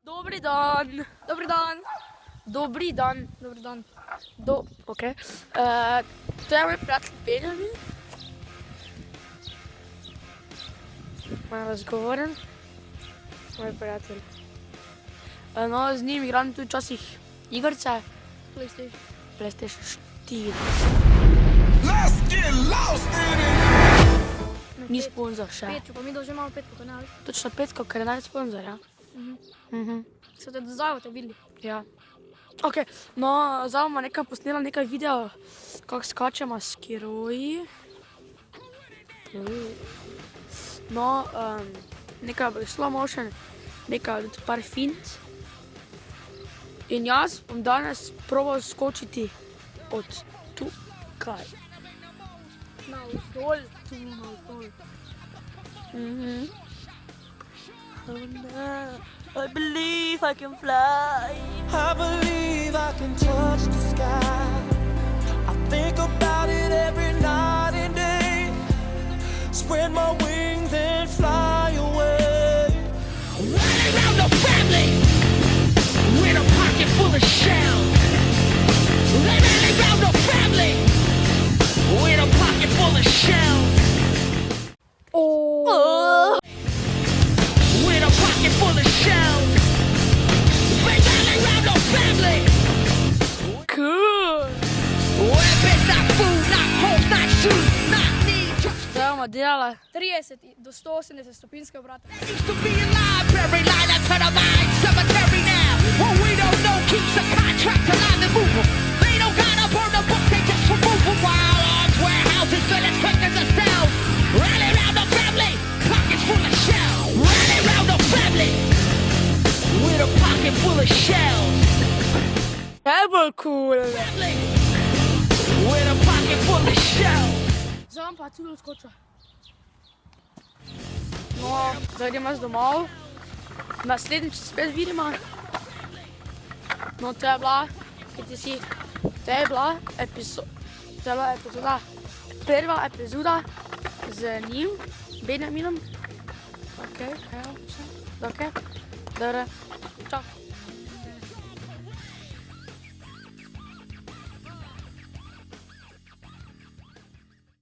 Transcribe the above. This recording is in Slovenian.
Dobri dan. Dobri dan. Dobri dan. Dobri dan. Ok. To je moj prijatelj Benjamin. Malo razgovoren. Moj prijatelj. No, z njim igram tudi včasih igrice. PlayStation 4. Let's get lost in it. Ni sponzor še. Petko, pa mi že imamo petko, kaj ne? Točno Petko, ker je naj sponzor, ja. So te do zdaj te videli? Ja. Ok, no, zdaj bomo nekaj posnela, nekaj video, kako skačemo s heroji. No, nekaj bo slow motion, nekaj tudi par fint. In jaz bom danes probal skočiti od tukaj. Navzdol, tu navzdol. I believe I can fly. I believe I can touch the sky. I think about it every night and day. Spread my wings and fly away. Running around the family with a pocket full of shells. Running around the family with a pocket full of shells. Oh. With a pocket full of shells. Running around the family. Cool. Weapons, not food, not homes, not shoes, not need. Zdaj bomo delali. 30 do 180 stopinske obrate. Used to be a library line up to the mine cemetery now. What we don't know keeps a contract alive and moving. They don't gotta burn the book, they just remove them. While arms, warehouses, fill as quick as a cell. Rally around the family, pockets full of shells. Rally around the family with a pocket full of shells. Najbolj cool. Family with a pocket full of shells. Zdaj bom pa tudi odskočil. No, zdaj gremo jaz domov. Naslednjič se spet vidimo. No, to je bila, to je bila epizoda, prva epizoda z njim, Benjaminom. Ok, evo, vse. Ok, dobro, čau.